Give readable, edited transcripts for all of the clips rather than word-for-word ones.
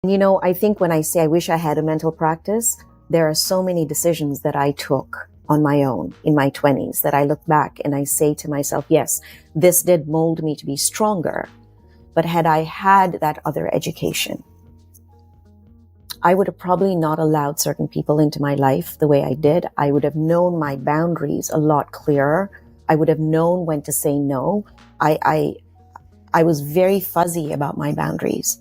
I think when I say I wish I had a mental practice, there are so many decisions that I took on my own in my 20s that I look back and I say to myself, yes, this did mold me to be stronger. But had I had that other education, I would have probably not allowed certain people into my life the way I did. I would have known my boundaries a lot clearer. I would have known when to say no. I was very fuzzy about my boundaries.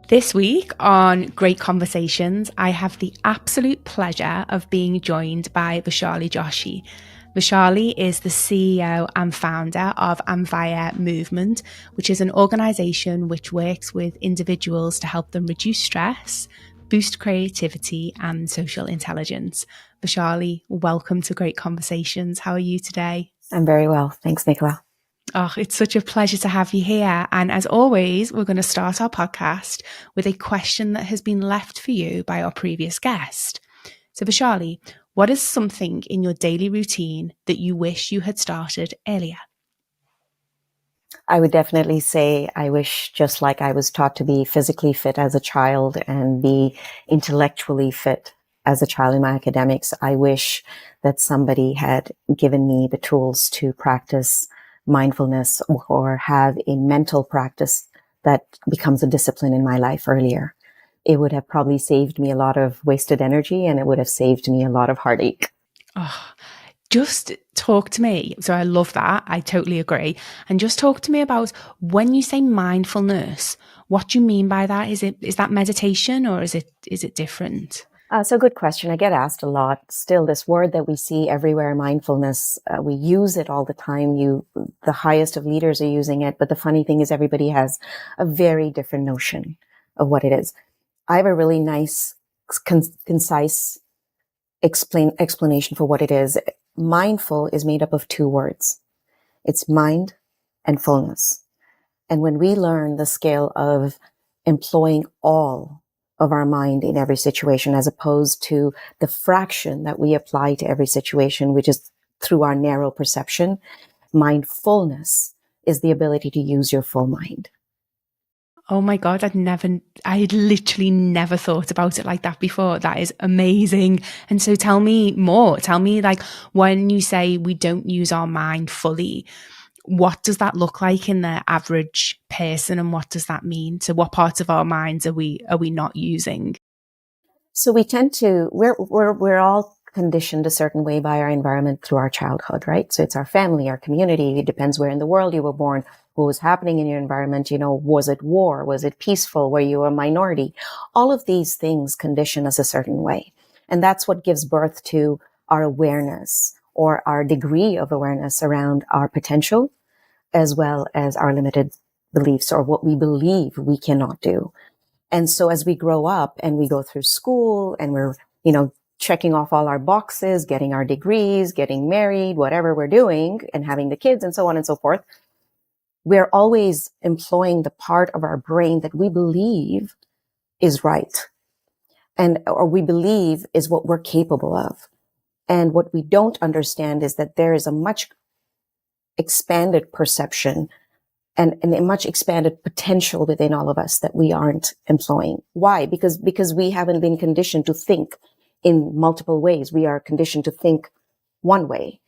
This week on Great Conversations, I have the absolute pleasure of being joined by Vaishali Joshi. Vaishali is the CEO and founder of Amvaya Movement, which is an organisation which works with individuals to help them reduce stress, boost creativity and social intelligence. Vaishali, welcome to Great Conversations. How are you today? I'm very well. Thanks, Nicola. Oh, it's such a pleasure to have you here. And as always, we're going to start our podcast with a question that has been left for you by our previous guest. So Vaishali, what is something in your daily routine that you wish you had started earlier? I would definitely say I wish, just like I was taught to be physically fit as a child and be intellectually fit as a child in my academics, I wish that somebody had given me the tools to practice mindfulness or have a mental practice that becomes a discipline in my life earlier. It would have probably saved me a lot of wasted energy and it would have saved me a lot of heartache. Oh, just talk to me. So I love that. I totally agree. And just talk to me about when you say mindfulness, what do you mean by that? Is that meditation or is it different? So good question. I get asked a lot. Still, this word that we see everywhere, mindfulness, we use it all the time. The highest of leaders are using it. But the funny thing is everybody has a very different notion of what it is. I have a really nice, concise explanation for what it is. Mindful is made up of two words. It's mind and fullness. And when we learn the scale of employing all of our mind in every situation, as opposed to the fraction that we apply to every situation, which is through our narrow perception, mindfulness is the ability to use your full mind. Oh my God, I literally never thought about it like that before. That is amazing. And so tell me more. Tell me, like, when you say we don't use our mind fully, what does that look like in the average person and what does that mean? So what parts of our minds are we not using? So we tend to, we're all conditioned a certain way by our environment through our childhood, right? So it's our family, our community. It depends where in the world you were born, what was happening in your environment. Was it war? Was it peaceful? Were you a minority? All of these things condition us a certain way. And that's what gives birth to our awareness or our degree of awareness around our potential, as well as our limited beliefs or what we believe we cannot do. And so as we grow up and we go through school and we're, checking off all our boxes, getting our degrees, getting married, whatever we're doing, and having the kids and so on and so forth, we're always employing the part of our brain that we believe is right or we believe is what we're capable of. And what we don't understand is that there is a much expanded perception and a much expanded potential within all of us that we aren't employing. Why? Because we haven't been conditioned to think in multiple ways. We are conditioned to think one way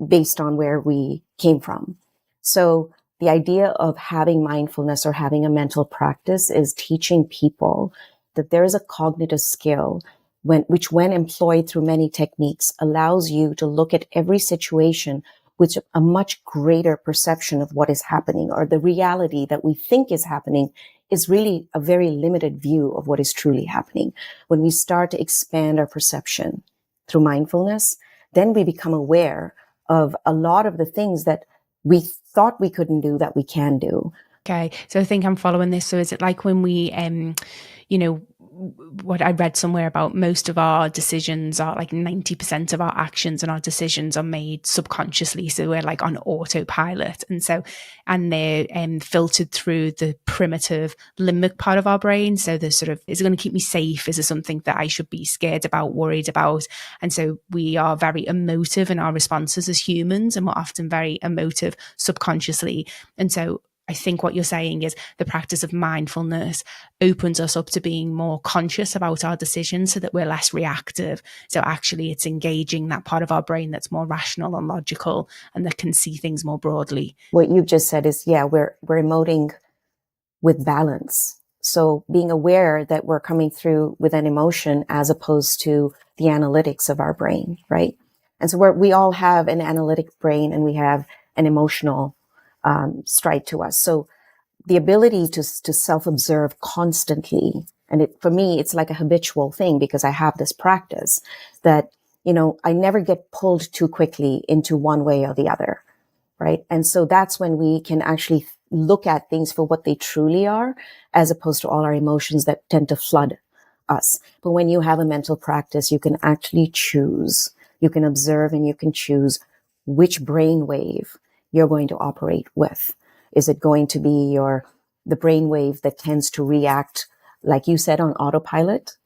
based on where we came from. So the idea of having mindfulness or having a mental practice is teaching people that there is a cognitive skill which when employed through many techniques allows you to look at every situation with a much greater perception of what is happening, or the reality that we think is happening is really a very limited view of what is truly happening. When we start to expand our perception through mindfulness, then we become aware of a lot of the things that we thought we couldn't do that we can do. Okay, so I think I'm following this. So is it like when we, what I read somewhere about most of our decisions are like 90% of our actions and our decisions are made subconsciously. So we're like on autopilot. And they're filtered through the primitive limbic part of our brain. So there's sort of, is it going to keep me safe? Is it something that I should be scared about, worried about? And so we are very emotive in our responses as humans, and we're often very emotive subconsciously. And so I think what you're saying is the practice of mindfulness opens us up to being more conscious about our decisions so that we're less reactive. So actually it's engaging that part of our brain that's more rational and logical and that can see things more broadly. What you've just said is, yeah, we're emoting with balance. So being aware that we're coming through with an emotion as opposed to the analytics of our brain, right? And so we all have an analytic brain and we have an emotional stride to us. So the ability to self-observe constantly, and for me, it's like a habitual thing because I have this practice that, I never get pulled too quickly into one way or the other, right? And so that's when we can actually look at things for what they truly are, as opposed to all our emotions that tend to flood us. But when you have a mental practice, you can actually choose, you can observe and you can choose which brain wave you're going to operate with. Is it going to be the brain wave that tends to react, like you said, on autopilot?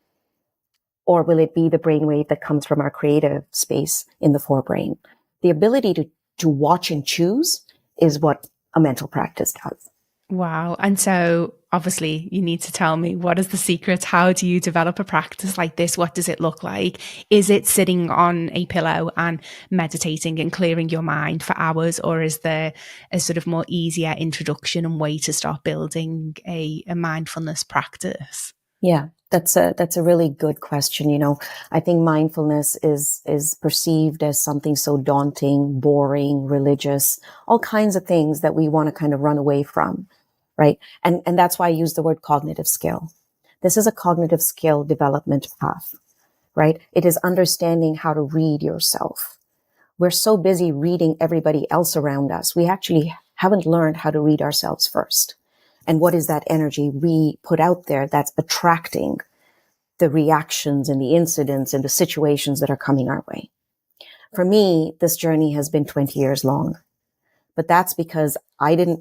Or will it be the brain wave that comes from our creative space in the forebrain? The ability to watch and choose is what a mental practice does. Wow. And so obviously you need to tell me, what is the secret? How do you develop a practice like this? What does it look like? Is it sitting on a pillow and meditating and clearing your mind for hours? Or is there a sort of more easier introduction and way to start building a mindfulness practice? Yeah, that's a really good question. I think mindfulness is perceived as something so daunting, boring, religious, all kinds of things that we want to kind of run away from, right? And that's why I use the word cognitive skill. This is a cognitive skill development path, right? It is understanding how to read yourself. We're so busy reading everybody else around us. We actually haven't learned how to read ourselves first. And what is that energy we put out there that's attracting the reactions and the incidents and the situations that are coming our way? For me, this journey has been 20 years long, but that's because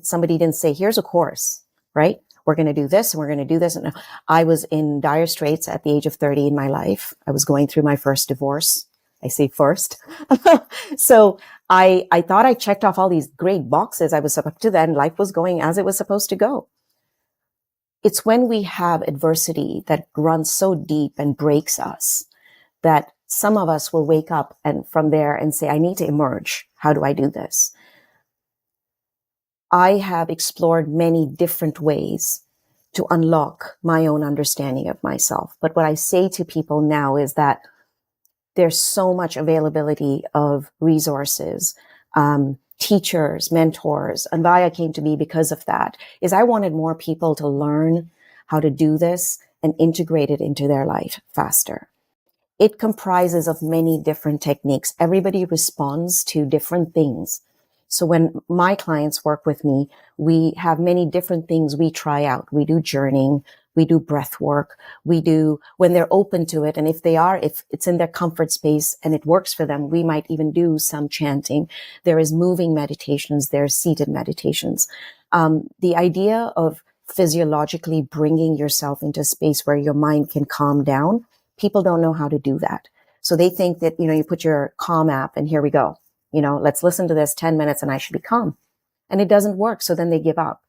somebody didn't say, here's a course, right? We're going to do this and we're going to do this. And I was in dire straits at the age of 30 in my life. I was going through my first divorce. I say first. So I thought I checked off all these great boxes. I was up to then. Life was going as it was supposed to go. It's when we have adversity that runs so deep and breaks us that some of us will wake up and from there and say, I need to emerge. How do I do this? I have explored many different ways to unlock my own understanding of myself. But what I say to people now is that there's so much availability of resources, teachers, mentors. And Vaya came to me because of that, is I wanted more people to learn how to do this and integrate it into their life faster. It comprises of many different techniques. Everybody responds to different things. So when my clients work with me, we have many different things we try out. We do journaling. We do breath work. We do, when they're open to it. And if it's in their comfort space and it works for them, we might even do some chanting. There is moving meditations. There's seated meditations. The idea of physiologically bringing yourself into a space where your mind can calm down, people don't know how to do that. So they think that, you put your Calm app and here we go. Let's listen to this 10 minutes and I should be calm. And it doesn't work. So then they give up.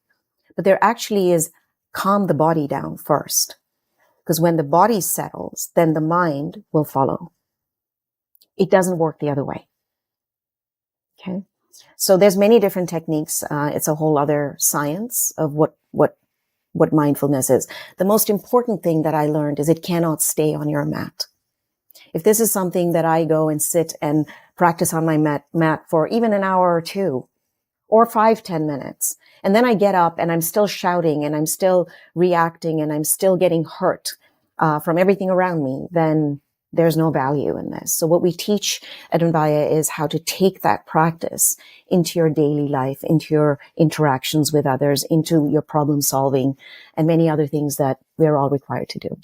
But there actually is calm the body down first. Because when the body settles, then the mind will follow. It doesn't work the other way. Okay. So there's many different techniques. It's a whole other science of what mindfulness is. The most important thing that I learned is it cannot stay on your mat. If this is something that I go and sit and practice on my mat for even an hour or two, or 5-10 minutes, and then I get up and I'm still shouting and I'm still reacting and I'm still getting hurt from everything around me, then there's no value in this. So what we teach at Unvaya is how to take that practice into your daily life, into your interactions with others, into your problem solving and many other things that we're all required to do.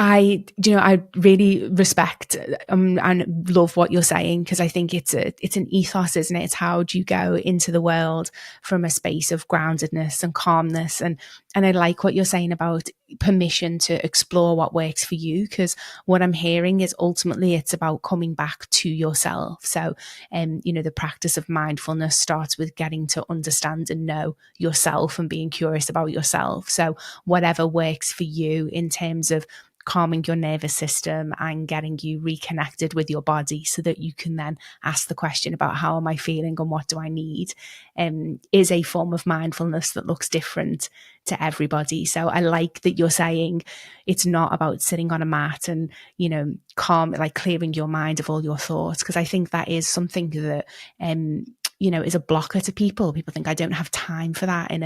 I really respect and love what you're saying, because I think it's an ethos, isn't it? It's how do you go into the world from a space of groundedness and calmness, and I like what you're saying about permission to explore what works for you, because what I'm hearing is ultimately it's about coming back to yourself. So, the practice of mindfulness starts with getting to understand and know yourself and being curious about yourself. So, whatever works for you in terms of calming your nervous system and getting you reconnected with your body, so that you can then ask the question about how am I feeling and what do I need, is a form of mindfulness that looks different to everybody. So I like that you're saying it's not about sitting on a mat and, calm, like clearing your mind of all your thoughts, because I think that is something that, is a blocker to people. People think I don't have time for that in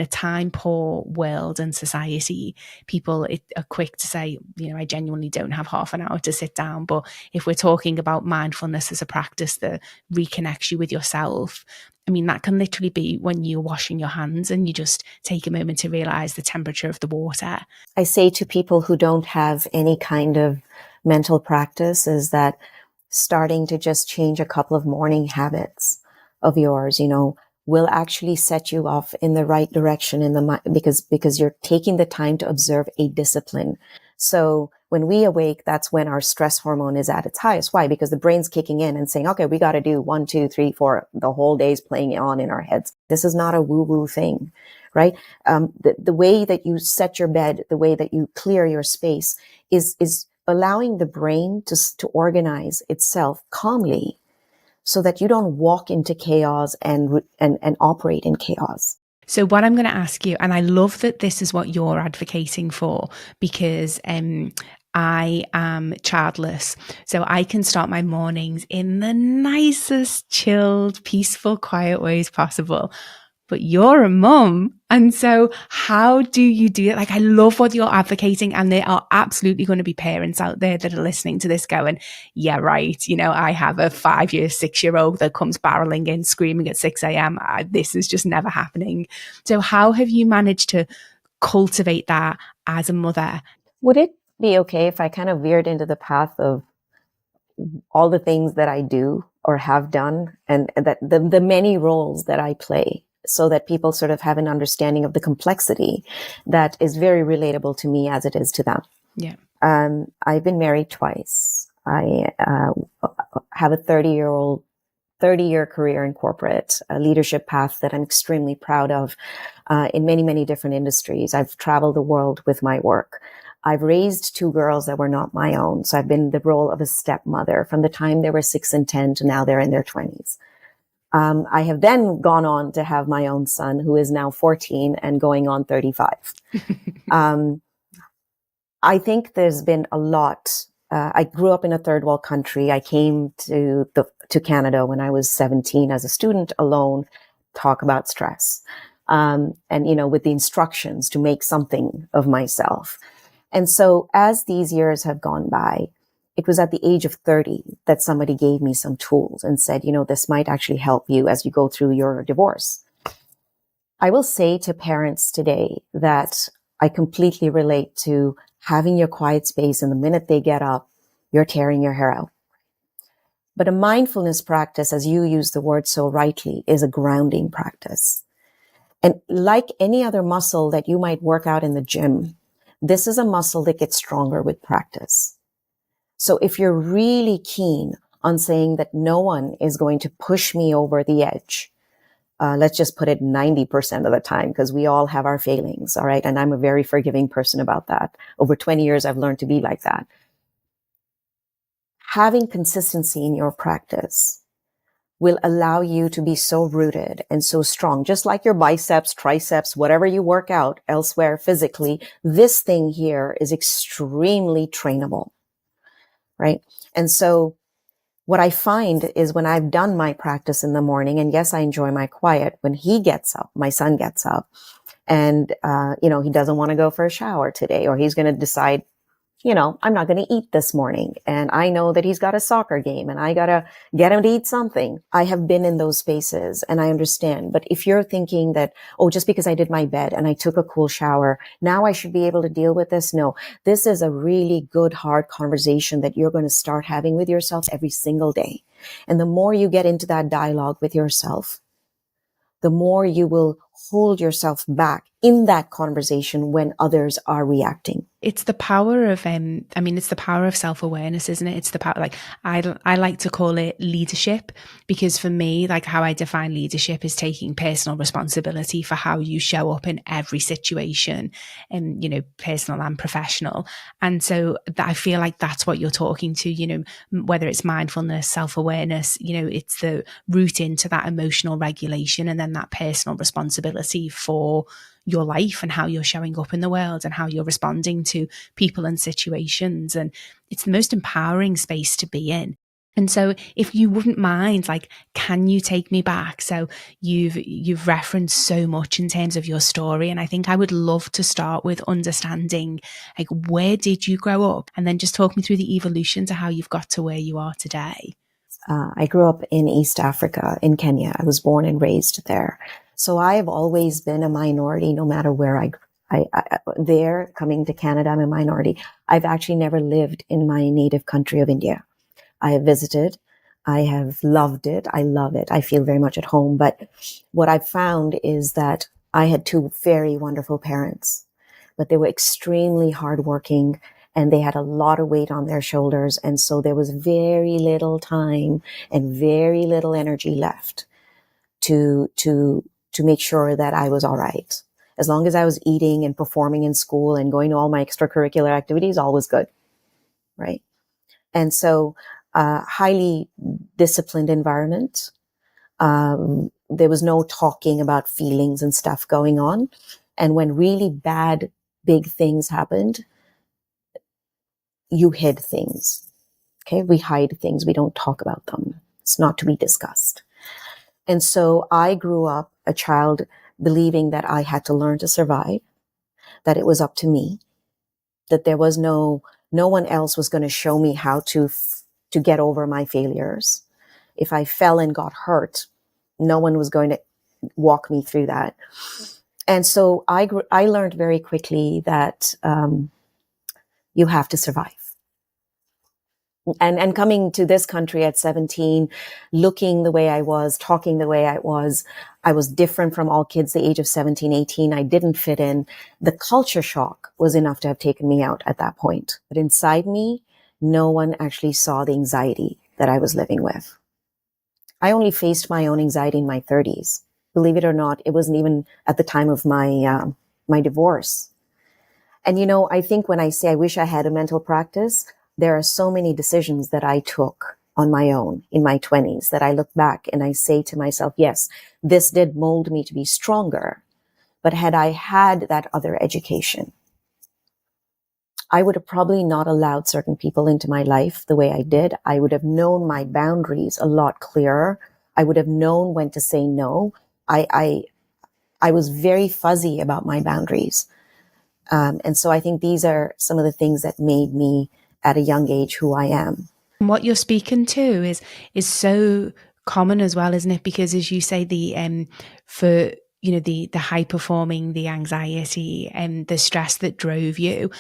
a time poor world and society. People are quick to say, I genuinely don't have half an hour to sit down. But if we're talking about mindfulness as a practice that reconnects you with yourself, I mean, that can literally be when you're washing your hands and you just take a moment to realize the temperature of the water. I say to people who don't have any kind of mental practice is that starting to just change a couple of morning habits of yours, will actually set you off in the right direction because you're taking the time to observe a discipline. So when we awake, that's when our stress hormone is at its highest. Why? Because the brain's kicking in and saying, okay, we got to do 1, 2, 3, 4. The whole day's playing on in our heads. This is not a woo-woo thing, right? The way that you set your bed, the way that you clear your space is allowing the brain to organize itself calmly, so that you don't walk into chaos and operate in chaos. So what I'm going to ask you, and I love that this is what you're advocating for, because I am childless, so I can start my mornings in the nicest, chilled, peaceful, quiet ways possible. But you're a mum. And so how do you do it? Like, I love what you're advocating. And there are absolutely going to be parents out there that are listening to this going, yeah, right. I have a 5-year, 6-year-old that comes barreling in screaming at 6 a.m. This is just never happening. So how have you managed to cultivate that as a mother? Would it be okay if I kind of veered into the path of all the things that I do or have done, and that the many roles that I play, so that people sort of have an understanding of the complexity that is very relatable to me as it is to them? Yeah. I've been married twice. I have a 30-year career in corporate, a leadership path that I'm extremely proud of, in many, many different industries. I've traveled the world with my work. I've raised 2 girls that were not my own. So I've been the role of a stepmother from the time they were 6 and 10 to now they're in their 20s. I have then gone on to have my own son, who is now 14 and going on 35. I think there's been a lot. I grew up in a third world country. I came to Canada when I was 17 as a student alone, talk about stress. And, with the instructions to make something of myself. And so as these years have gone by, it was at the age of 30 that somebody gave me some tools and said, this might actually help you as you go through your divorce. I will say to parents today that I completely relate to having your quiet space, and the minute they get up, you're tearing your hair out. But a mindfulness practice, as you use the word so rightly, is a grounding practice. And like any other muscle that you might work out in the gym, this is a muscle that gets stronger with practice. So if you're really keen on saying that no one is going to push me over the edge, let's just put it 90% of the time, because we all have our failings, all right? And I'm a very forgiving person about that. Over 20 years, I've learned to be like that. Having consistency in your practice will allow you to be so rooted and so strong, just like your biceps, triceps, whatever you work out elsewhere physically. This thing here is extremely trainable, right? And so what I find is when I've done my practice in the morning, and yes, I enjoy my quiet, when he gets up, my son gets up, and, he doesn't want to go for a shower today, or he's going to decide I'm not going to eat this morning. And I know that he's got a soccer game and I got to get him to eat something. I have been in those spaces and I understand. But if you're thinking that, oh, just because I did my bed and I took a cool shower, now I should be able to deal with this. No, this is a really good, hard conversation that you're going to start having with yourself every single day. And the more you get into that dialogue with yourself, the more you will hold yourself back in that conversation when others are reacting. It's the power of, it's the power of self-awareness, isn't it? It's the power, like, I like to call it leadership, because for me, like, how I define leadership is taking personal responsibility for how you show up in every situation, and, personal and professional. And so I feel like that's what you're talking to, whether it's mindfulness, self-awareness, it's the route into that emotional regulation and then that personal responsibility for your life and how you're showing up in the world and how you're responding to people and situations. And it's the most empowering space to be in. And so if you wouldn't mind, like, can you take me back? So you've referenced so much in terms of your story. And I think I would love to start with understanding, like, where did you grow up? And then just talk me through the evolution to how you've got to where you are today. I grew up in East Africa, in Kenya. I was born and raised there. So I have always been a minority, no matter where there, coming to Canada, I'm a minority. I've actually never lived in my native country of India. I have visited. I have loved it. I love it. I feel very much at home. But what I've found is that I had two very wonderful parents, but they were extremely hardworking and they had a lot of weight on their shoulders. And so there was very little time and very little energy left to make sure that I was all right. As long as I was eating and performing in school and going to all my extracurricular activities, all was good. Right. And so, highly disciplined environment. There was no talking about feelings and stuff going on. And when really bad, big things happened, you hid things. Okay. We hide things. We don't talk about them. It's not to be discussed. And so I grew up a child believing that I had to learn to survive, that it was up to me, that there was no one else was going to show me how to get over my failures. If I fell and got hurt, no one was going to walk me through that. And so I learned very quickly that you have to survive. And coming to this country at 17, looking the way I was, talking the way I was different from all kids the age of 17, 18. I didn't fit in. The culture shock was enough to have taken me out at that point. But inside me, no one actually saw the anxiety that I was living with. I only faced my own anxiety in my 30s. Believe it or not, it wasn't even at the time of my divorce. And I think when I say I wish I had a mental practice, there are so many decisions that I took on my own in my 20s that I look back and I say to myself, yes, this did mold me to be stronger. But had I had that other education, I would have probably not allowed certain people into my life the way I did. I would have known my boundaries a lot clearer. I would have known when to say no. I was very fuzzy about my boundaries. And so I think these are some of the things that made me at a young age who I am. And what you're speaking to is so common as well, isn't it? Because as you say, the high performing, the anxiety and the stress that drove you,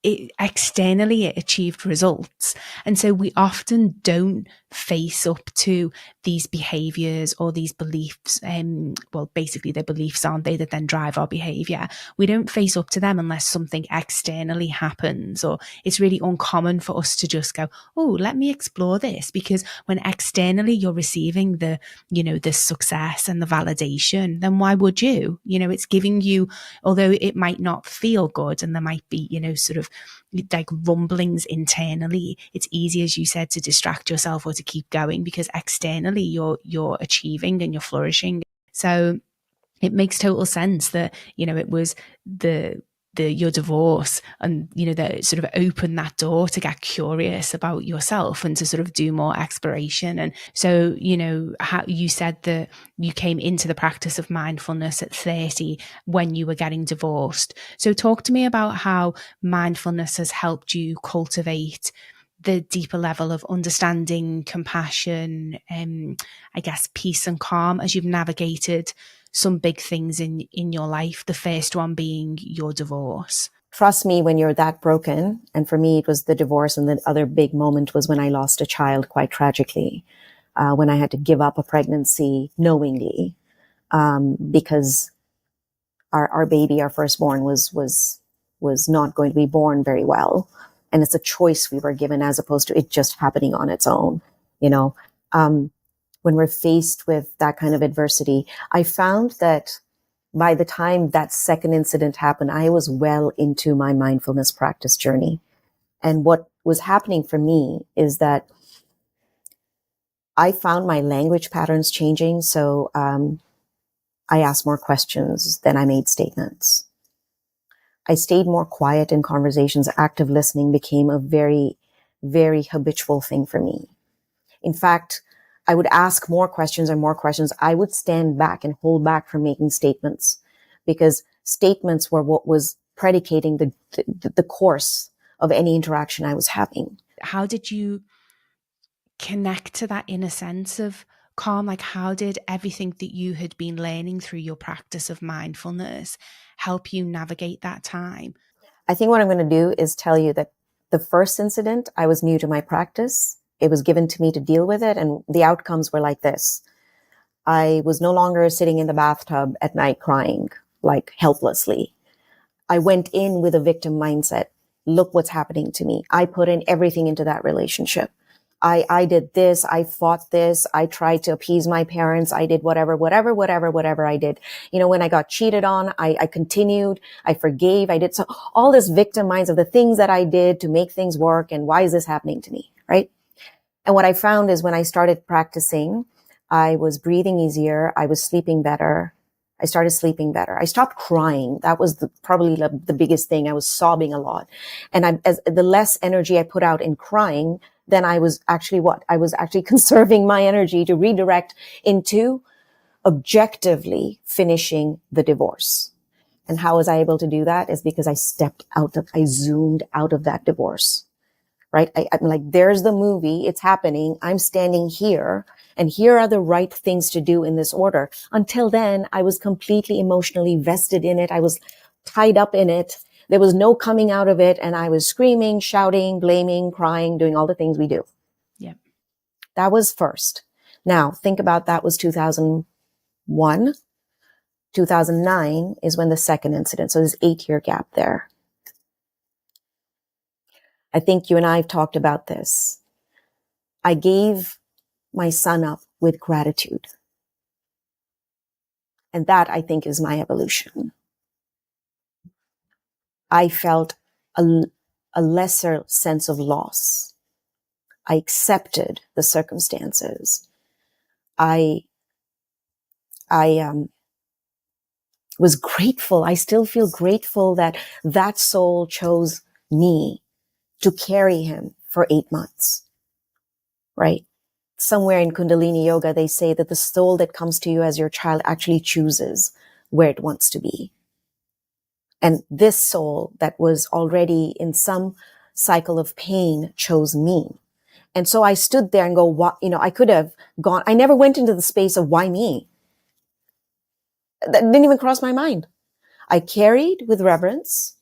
it achieved results. And so we often don't face up to these behaviors or these beliefs. Basically they're beliefs, aren't they, that then drive our behavior. We don't face up to them unless something externally happens, or it's really uncommon for us to just go, oh, let me explore this. Because when externally you're receiving the success and the validation, then why would you? It's giving you, although it might not feel good and there might be, sort of like rumblings internally, it's easy, as you said, to distract yourself or to keep going because externally you're achieving and you're flourishing. So it makes total sense that it was the your divorce, and that sort of opened that door to get curious about yourself and to sort of do more exploration. And so how you said that you came into the practice of mindfulness at 30 when you were getting divorced. So talk to me about how mindfulness has helped you cultivate the deeper level of understanding, compassion, I guess peace and calm as you've navigated some big things in your life, the first one being your divorce. Trust me, when you're that broken, and for me, it was the divorce, and the other big moment was when I lost a child quite tragically, when I had to give up a pregnancy knowingly, because our baby, our firstborn, was not going to be born very well. And it's a choice we were given as opposed to it just happening on its own, when we're faced with that kind of adversity. I found that by the time that second incident happened, I was well into my mindfulness practice journey. And what was happening for me is that I found my language patterns changing. So I asked more questions than I made statements. I stayed more quiet in conversations. Active listening became a very, very habitual thing for me. In fact, I would ask more questions and more questions. I would stand back and hold back from making statements, because statements were what was predicating the course of any interaction I was having. How did you connect to that inner sense of calm? Like, how did everything that you had been learning through your practice of mindfulness help you navigate that time? I think what I'm going to do is tell you that the first incident, I was new to my practice. It was given to me to deal with it, and the outcomes were like this. I was no longer sitting in the bathtub at night crying, like helplessly. I went in with a victim mindset. Look what's happening to me. I put in everything into that relationship. I did this. I fought this. I tried to appease my parents. I did whatever I did. When I got cheated on, I continued. I forgave. I did so all this victim minds of the things that I did to make things work. And why is this happening to me? Right. And what I found is when I started practicing, I was breathing easier. I was sleeping better. I started sleeping better. I stopped crying. That was probably the biggest thing. I was sobbing a lot. And as the less energy I put out in crying, then I was actually I was actually conserving my energy to redirect into objectively finishing the divorce. And how was I able to do that? Is because I zoomed out of that divorce. Right? I'm like, there's the movie. It's happening. I'm standing here, and here are the right things to do in this order. Until then, I was completely emotionally vested in it. I was tied up in it. There was no coming out of it. And I was screaming, shouting, blaming, crying, doing all the things we do. Yeah. That was first. Now think about that was 2001. 2009 is when the second incident. So there's 8-year gap there. I think you and I have talked about this. I gave my son up with gratitude. And that, I think, is my evolution. I felt a lesser sense of loss. I accepted the circumstances. I was grateful. I still feel grateful that that soul chose me to carry him for 8 months, right? Somewhere in Kundalini Yoga, they say that the soul that comes to you as your child actually chooses where it wants to be. And this soul that was already in some cycle of pain chose me. And so I stood there and go, what, I could have gone, I never went into the space of why me. That didn't even cross my mind. I carried with reverence.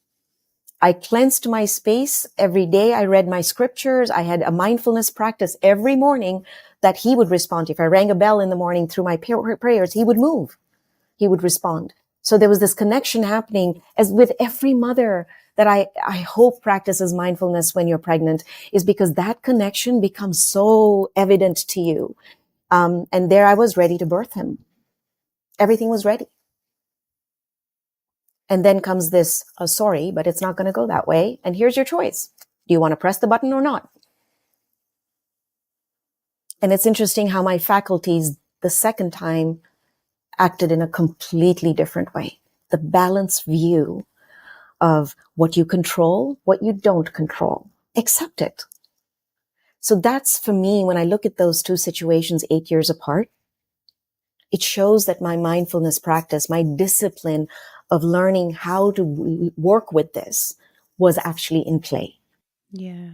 I cleansed my space every day. I read my scriptures. I had a mindfulness practice every morning that he would respond to. If I rang a bell in the morning through my prayers, he would move. He would respond. So there was this connection happening, as with every mother that I hope practices mindfulness when you're pregnant, is because that connection becomes so evident to you. And there I was ready to birth him. Everything was ready. And then comes this, sorry, but it's not going to go that way. And here's your choice. Do you want to press the button or not? And it's interesting how my faculties the second time acted in a completely different way. The balanced view of what you control, what you don't control. Accept it. So that's, for me, when I look at those two situations 8 years apart, it shows that my mindfulness practice, my discipline of learning how to work with this was actually in play. Yeah.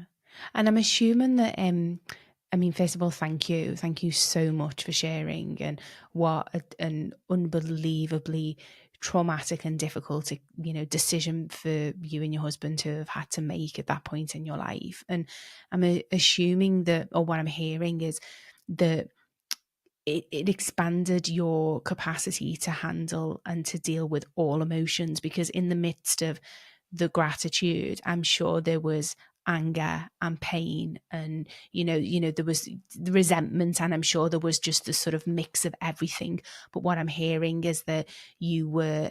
And I'm assuming that, I mean, first of all, thank you. Thank you so much for sharing, and what an unbelievably traumatic and difficult, decision for you and your husband to have had to make at that point in your life. And I'm assuming that, or what I'm hearing is that it expanded your capacity to handle and to deal with all emotions, because in the midst of the gratitude, I'm sure there was anger and pain, and there was the resentment, and I'm sure there was just this sort of mix of everything. But what I'm hearing is that you were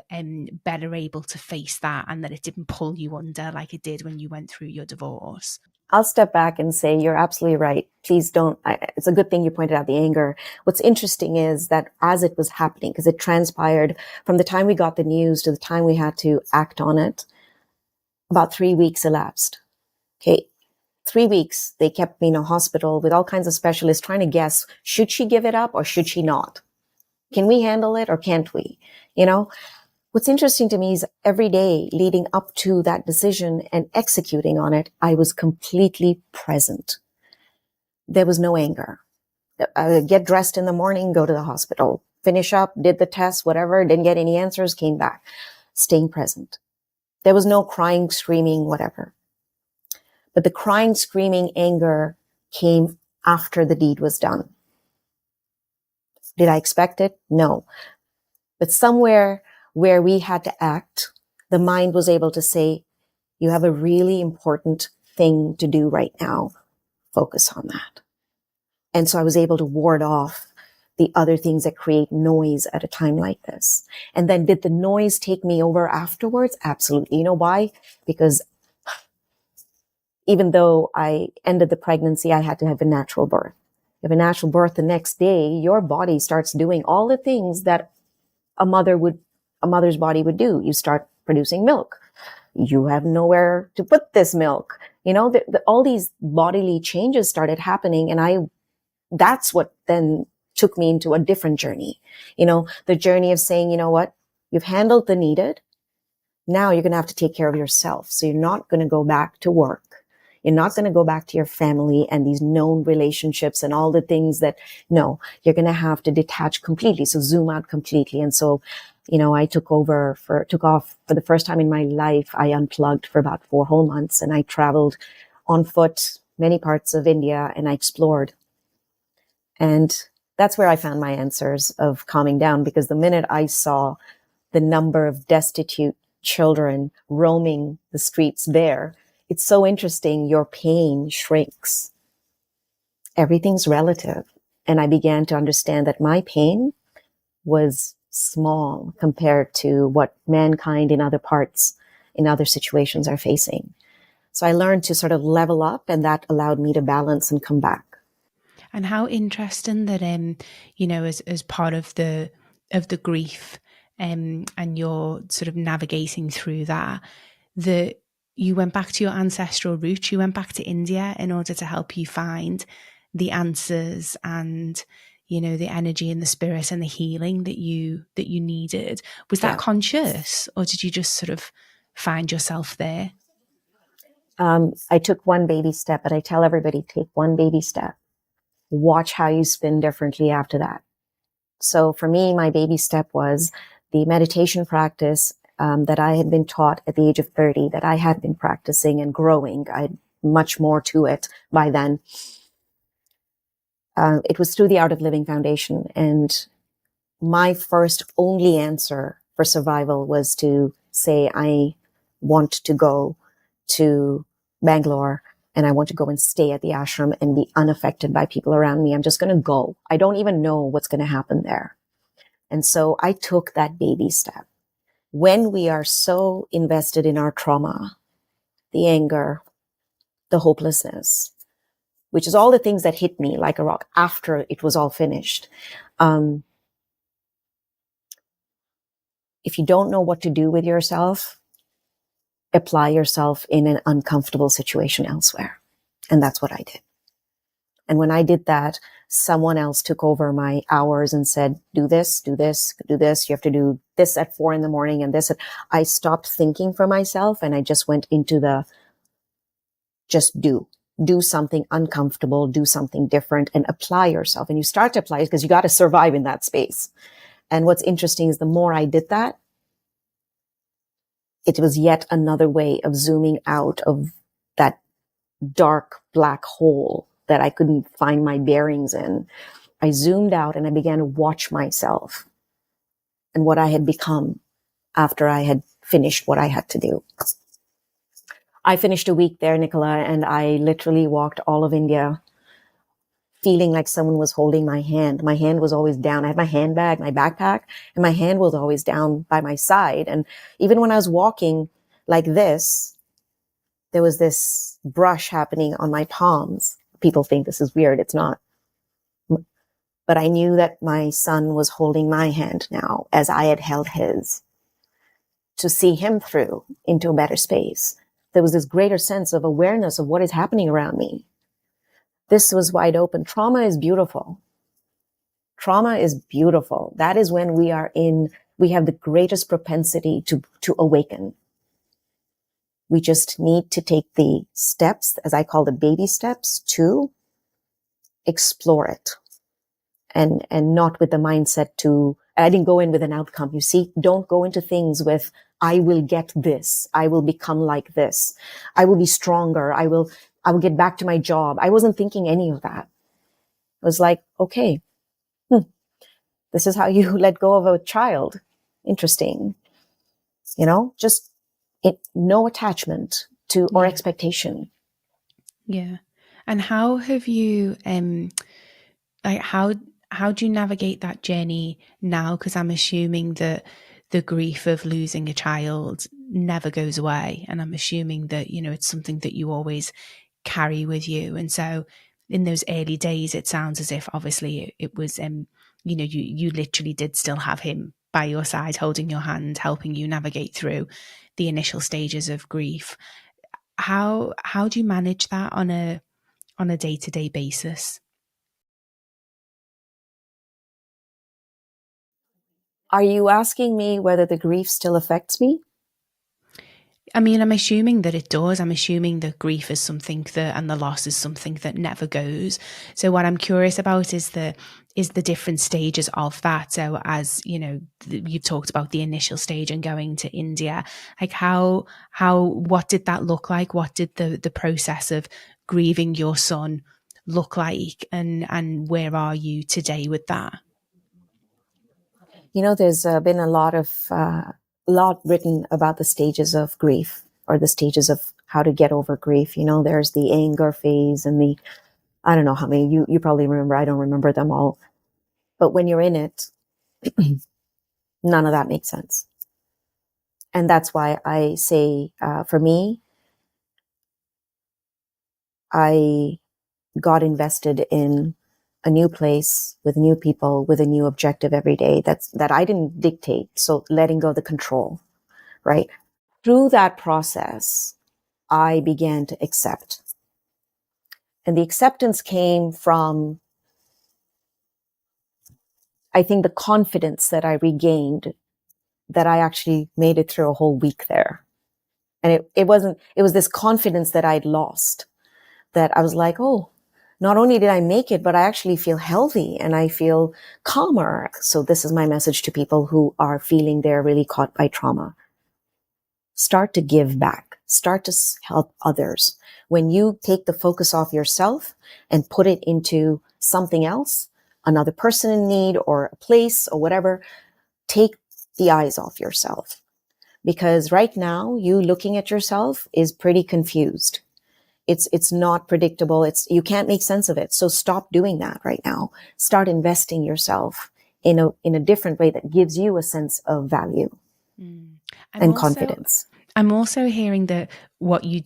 better able to face that, and that it didn't pull you under like it did when you went through your divorce. I'll step back and say, you're absolutely right. Please don't. It's a good thing you pointed out the anger. What's interesting is that as it was happening, because it transpired from the time we got the news to the time we had to act on it, about 3 weeks elapsed. Okay. 3 weeks, they kept me in a hospital with all kinds of specialists trying to guess, should she give it up or should she not? Can we handle it or can't we? What's interesting to me is every day leading up to that decision and executing on it, I was completely present. There was no anger. I would get dressed in the morning, go to the hospital, finish up, did the test, whatever, didn't get any answers, came back, staying present. There was no crying, screaming, whatever. But the crying, screaming, anger came after the deed was done. Did I expect it? No. But somewhere where we had to act, the mind was able to say, you have a really important thing to do right now. Focus on that. And so I was able to ward off the other things that create noise at a time like this. And then did the noise take me over afterwards? Absolutely. You know why? Because even though I ended the pregnancy, I had to have a natural birth. You have a natural birth the next day, your body starts doing all the things that a mother's body would do. You start producing milk. You have nowhere to put this milk. All these bodily changes started happening, and that's what then took me into a different journey. The journey of saying, you know what, you've handled the needed. Now you're going to have to take care of yourself. So you're not going to go back to work. You're not going to go back to your family and these known relationships and all the things that, no, you're going to have to detach completely. So zoom out completely. And so, I took off for the first time in my life. I unplugged for about 4 whole months, and I traveled on foot many parts of India, and I explored. And that's where I found my answers of calming down, because the minute I saw the number of destitute children roaming the streets there, it's so interesting. Your pain shrinks. Everything's relative. And I began to understand that my pain was small compared to what mankind in other parts, in other situations are facing. So I learned to sort of level up, and that allowed me to balance and come back. And how interesting that, as part of the grief, and you're sort of navigating through that you went back to your ancestral roots. You went back to India in order to help you find the answers and, the energy and the spirit and the healing that you needed. Was that conscious, or did you just sort of find yourself there? I took one baby step, but I tell everybody, take one baby step. Watch how you spin differently after that. So for me, my baby step was the meditation practice that I had been taught at the age of 30, that I had been practicing and growing. I had much more to it by then. It was through the Art of Living Foundation. And my first only answer for survival was to say, I want to go to Bangalore, and I want to go and stay at the ashram and be unaffected by people around me. I'm just going to go. I don't even know what's going to happen there. And so I took that baby step. When we are so invested in our trauma, the anger, the hopelessness, which is all the things that hit me like a rock after it was all finished. If you don't know what to do with yourself, apply yourself in an uncomfortable situation elsewhere. And that's what I did. And when I did that, someone else took over my hours and said, do this, do this, do this. You have to do this at 4 a.m. and this. I stopped thinking for myself and I just went into the just do something uncomfortable, do something different and apply yourself. And you start to apply it because you got to survive in that space. And what's interesting is the more I did that, it was yet another way of zooming out of that dark black hole that I couldn't find my bearings in. I zoomed out and I began to watch myself and what I had become after I had finished what I had to do. I finished a week there, Nicola, and I literally walked all of India feeling like someone was holding my hand. My hand was always down. I had my handbag, my backpack, and my hand was always down by my side. And even when I was walking like this, there was this brush happening on my palms. People think this is weird. It's not. But I knew that my son was holding my hand now as I had held his to see him through into a better space. There was this greater sense of awareness of what is happening around me. This was wide open. Trauma is beautiful. Trauma is beautiful. That is when we have the greatest propensity to awaken. We just need to take the steps, as I call the baby steps, to explore it. And not with the mindset I didn't go in with an outcome. You see, don't go into things with, I will get this. I will become like this. I will be stronger. I will get back to my job. I wasn't thinking any of that. I was like, okay, this is how you let go of a child. Interesting. Just no attachment to or expectation. Yeah. And how have you, how do you navigate that journey now? Because I'm assuming that the grief of losing a child never goes away. And I'm assuming that, it's something that you always carry with you. And so in those early days, it sounds as if obviously it was, you literally did still have him by your side, holding your hand, helping you navigate through the initial stages of grief. How do you manage that on a day-to-day basis? Are you asking me whether the grief still affects me? I mean, I'm assuming that it does. I'm assuming that grief is something and the loss is something that never goes. So what I'm curious about is the different stages of that. So as, you've talked about the initial stage and going to India, like what did that look like? What did the process of grieving your son look like? And where are you today with that? There's been a lot written about the stages of grief or the stages of how to get over grief. There's the anger phase and I don't know how many you probably remember. I don't remember them all. But when you're in it, none of that makes sense. And that's why I say, for me, I got invested in a new place with new people with a new objective every day that I didn't dictate. So letting go of the control, right? Through that process, I began to accept. And the acceptance came from, I think, the confidence that I regained that I actually made it through a whole week there. And it was this confidence that I'd lost, that I was like, oh, not only did I make it, but I actually feel healthy and I feel calmer. So this is my message to people who are feeling they're really caught by trauma. Start to give back. Start to help others. When you take the focus off yourself and put it into something else, another person in need or a place or whatever, take the eyes off yourself. Because right now, you looking at yourself is pretty confused. It's not predictable. You can't make sense of it. So stop doing that right now. Start investing yourself in a different way that gives you a sense of value and confidence. I'm also hearing that what you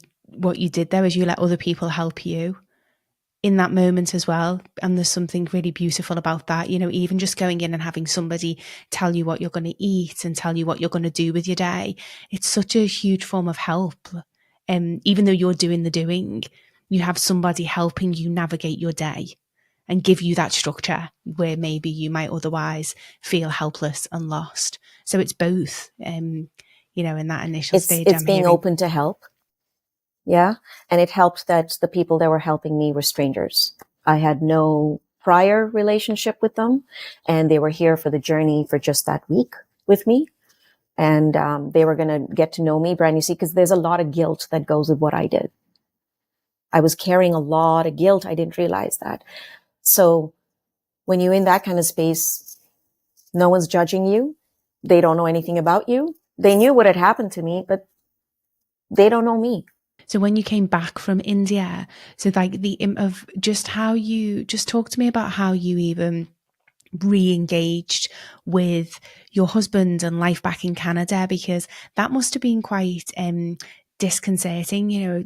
did there is you let other people help you. in that moment as well. And there's something really beautiful about that. Even just going in and having somebody tell you what you're going to eat and tell you what you're going to do with your day, it's such a huge form of help. Even though you're doing the doing, you have somebody helping you navigate your day and give you that structure where maybe you might otherwise feel helpless and lost. So it's both, in that initial stage. It's being open to help. Yeah. And it helped that the people that were helping me were strangers. I had no prior relationship with them, and they were here for the journey for just that week with me. And they were going to get to know me, Brian, you see, because there's a lot of guilt that goes with what I did. I was carrying a lot of guilt. I didn't realize that. So when you're in that kind of space, no one's judging you. They don't know anything about you. They knew what had happened to me, but they don't know me. So when you came back from India, so like just talk to me about how you even re-engaged with your husband and life back in Canada, because that must have been quite disconcerting,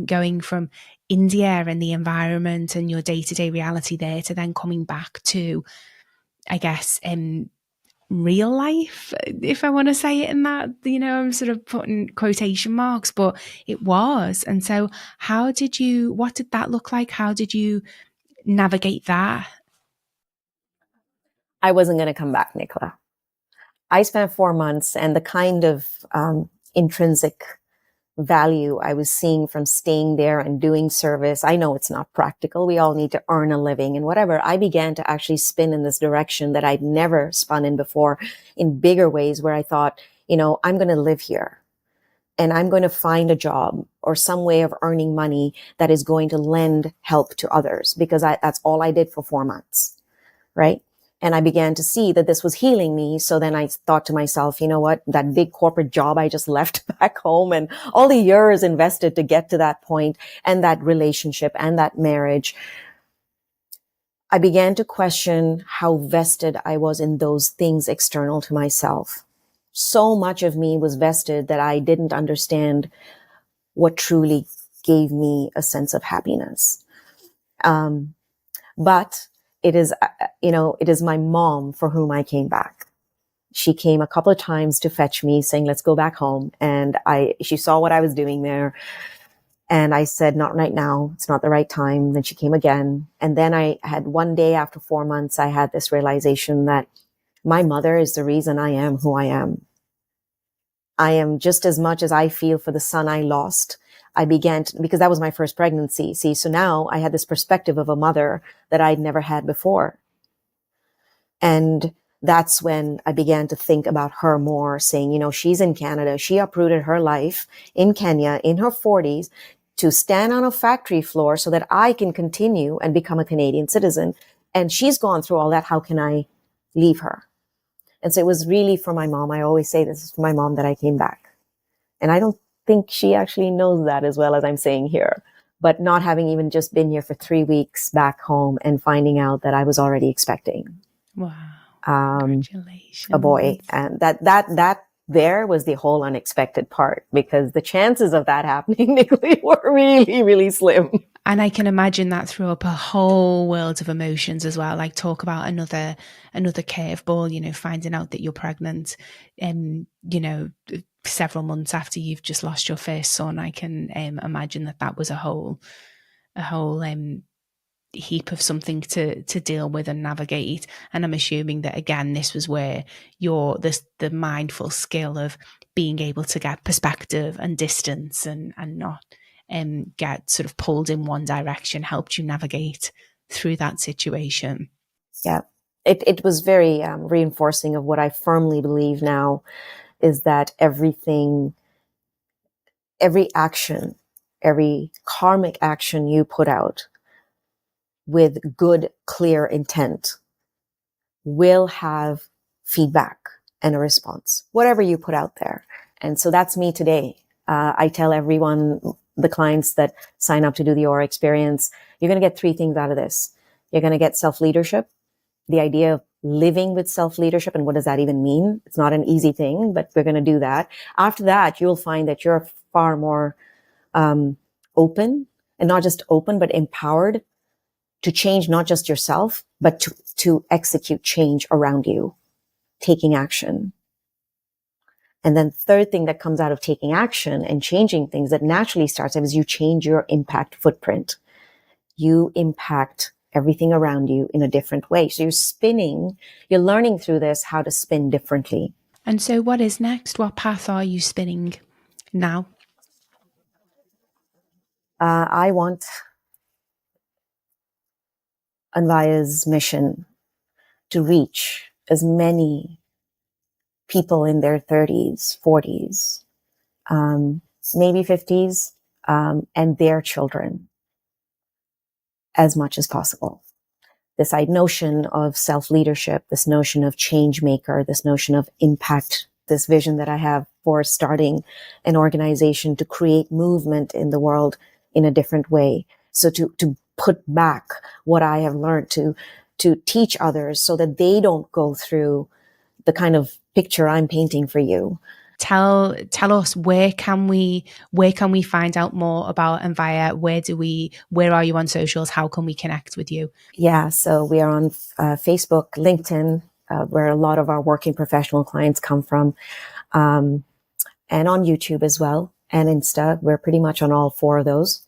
going from India and the environment and your day-to-day reality there to then coming back to, I guess, real life, if I want to say it in that, I'm sort of putting quotation marks, but it was. And so what did that look like? How did you navigate that? I wasn't going to come back, Nicola. I spent 4 months, and the kind of intrinsic value I was seeing from staying there and doing service. I know it's not practical. We all need to earn a living and whatever. I began to actually spin in this direction that I'd never spun in before, in bigger ways, where I thought, I'm going to live here and I'm going to find a job or some way of earning money that is going to lend help to others, because that's all I did for 4 months. Right. And I began to see that this was healing me. So then I thought to myself, you know what, that big corporate job I just left back home and all the years invested to get to that point, and that relationship and that marriage, I began to question how vested I was in those things external to myself. So much of me was vested that I didn't understand what truly gave me a sense of happiness. But it is my mom for whom I came back. She came a couple of times to fetch me, saying, let's go back home. And she saw what I was doing there. And I said, not right now. It's not the right time. Then she came again. And then I had one day after 4 months, I had this realization that my mother is the reason I am who I am. I am just as much as I feel for the son I lost. I began to, because that was my first pregnancy. See, so now I had this perspective of a mother that I'd never had before. And that's when I began to think about her more, saying, she's in Canada. She uprooted her life in Kenya in her 40s to stand on a factory floor so that I can continue and become a Canadian citizen. And she's gone through all that. How can I leave her? And so it was really for my mom. I always say this is for my mom that I came back. And I don't think she actually knows that as well as I'm saying here. But not having even just been here for 3 weeks back home and finding out that I was already expecting. Wow. Congratulations. A boy. And that there was the whole unexpected part, because the chances of that happening, Nicola, were really, really slim. And I can imagine that threw up a whole world of emotions as well. Like, talk about another curveball, finding out that you're pregnant, several months after you've just lost your first son. I can imagine that was a whole heap of something to deal with and navigate. And I'm assuming that, again, this was where the mindful skill of being able to get perspective and distance and not get sort of pulled in one direction helped you navigate through that situation. Yeah, it was very reinforcing of what I firmly believe now, is that every action, every karmic action you put out with good, clear intent will have feedback and a response, whatever you put out there. And so that's me today. I tell everyone, the clients that sign up to do the Aura experience, you're going to get 3 things out of this. You're going to get self-leadership, the idea of living with self-leadership. And what does that even mean? It's not an easy thing, but we're going to do that. After that, you'll find that you're far more open, and not just open, but empowered to change not just yourself, but to execute change around you, taking action. And then third thing that comes out of taking action and changing things that naturally starts is you change your impact footprint. You impact everything around you in a different way. So you're learning through this how to spin differently. And so what is next? What path are you spinning now? I want Anvaya's mission to reach as many people in their 30s, 40s, maybe 50s, and their children as much as possible. This notion of self-leadership, this notion of change maker, this notion of impact, this vision that I have for starting an organization to create movement in the world in a different way. So to put back what I have learned, to teach others so that they don't go through the kind of picture I'm painting for you. Tell us, where can we find out more about Anvaya? Where are you on socials? How can we connect with you? Yeah, so we are on Facebook, LinkedIn, where a lot of our working professional clients come from, and on YouTube as well, and Insta. We're pretty much on all four of those.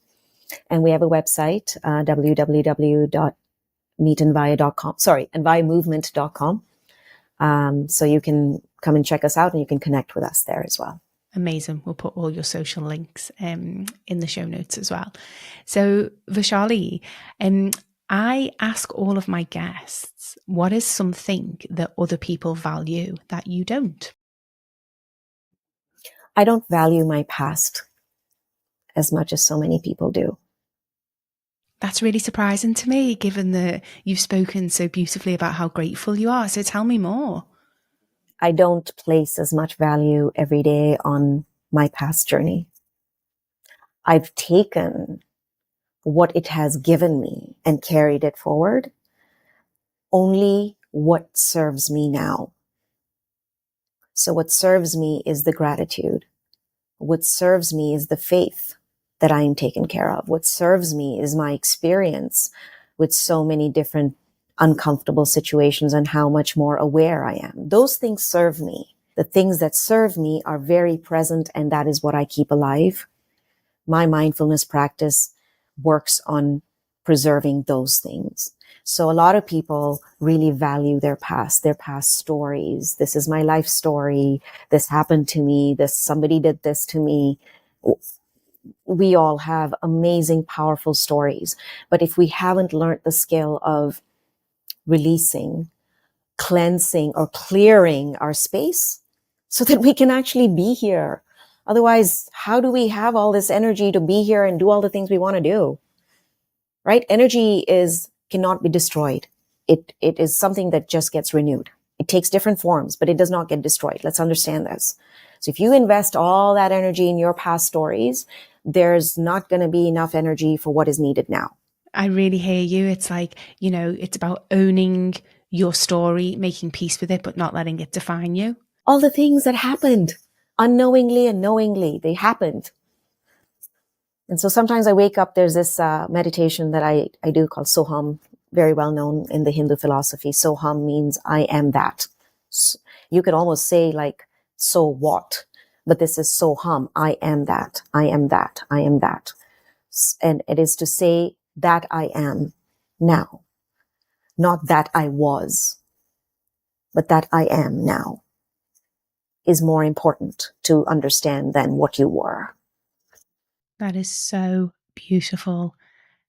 And we have a website, anvayamovement.com. So you can come and check us out, and you can connect with us there as well. Amazing. We'll put all your social links in the show notes as well. So Vaishali, I ask all of my guests, what is something that other people value that you don't? I don't value my past as much as so many people do. That's really surprising to me, given that you've spoken so beautifully about how grateful you are. So tell me more. I don't place as much value every day on my past journey. I've taken what it has given me and carried it forward. Only what serves me now. So what serves me is the gratitude. What serves me is the faith that I am taken care of. What serves me is my experience with so many different uncomfortable situations and how much more aware I am. Those things serve me. The things that serve me are very present, and that is what I keep alive. My mindfulness practice works on preserving those things. So a lot of people really value their past stories. This is my life story. This happened to me. Somebody did this to me. We all have amazing, powerful stories. But if we haven't learned the skill of releasing, cleansing, or clearing our space so that we can actually be here. Otherwise, how do we have all this energy to be here and do all the things we want to do? Right? Energy cannot be destroyed. It is something that just gets renewed. It takes different forms, but it does not get destroyed. Let's understand this. So if you invest all that energy in your past stories, there's not going to be enough energy for what is needed now. I really hear you. It's like, it's about owning your story, making peace with it, but not letting it define you. All the things that happened unknowingly and knowingly, they happened. And so sometimes I wake up, there's this meditation that I do called Soham, very well known in the Hindu philosophy. Soham means I am that. So you could almost say like, so what? But this is Soham, I am that, I am that, I am that. And it is to say that I am now. Not that I was, but that I am now is more important to understand than what you were. That is so beautiful.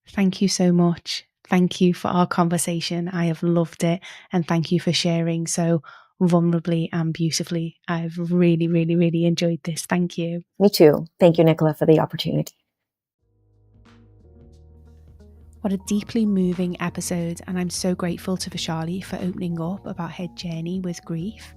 Thank you so much. Thank you for our conversation. I have loved it. And thank you for sharing so vulnerably and beautifully. I've really, really, really enjoyed this. Thank you. Me too. Thank you, Nicola, for the opportunity. What a deeply moving episode. And I'm so grateful to Vaishali for opening up about her journey with grief.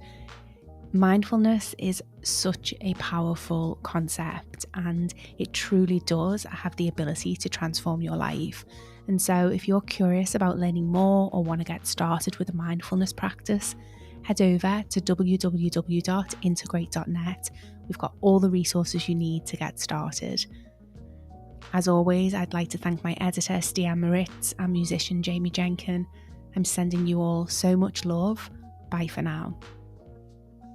Mindfulness is such a powerful concept, and it truly does have the ability to transform your life. And so if you're curious about learning more or want to get started with a mindfulness practice, head over to www.intogreat.net. We've got all the resources you need to get started. As always, I'd like to thank my editor, Stian Moritz, and musician, Jamie Jenkin. I'm sending you all so much love. Bye for now.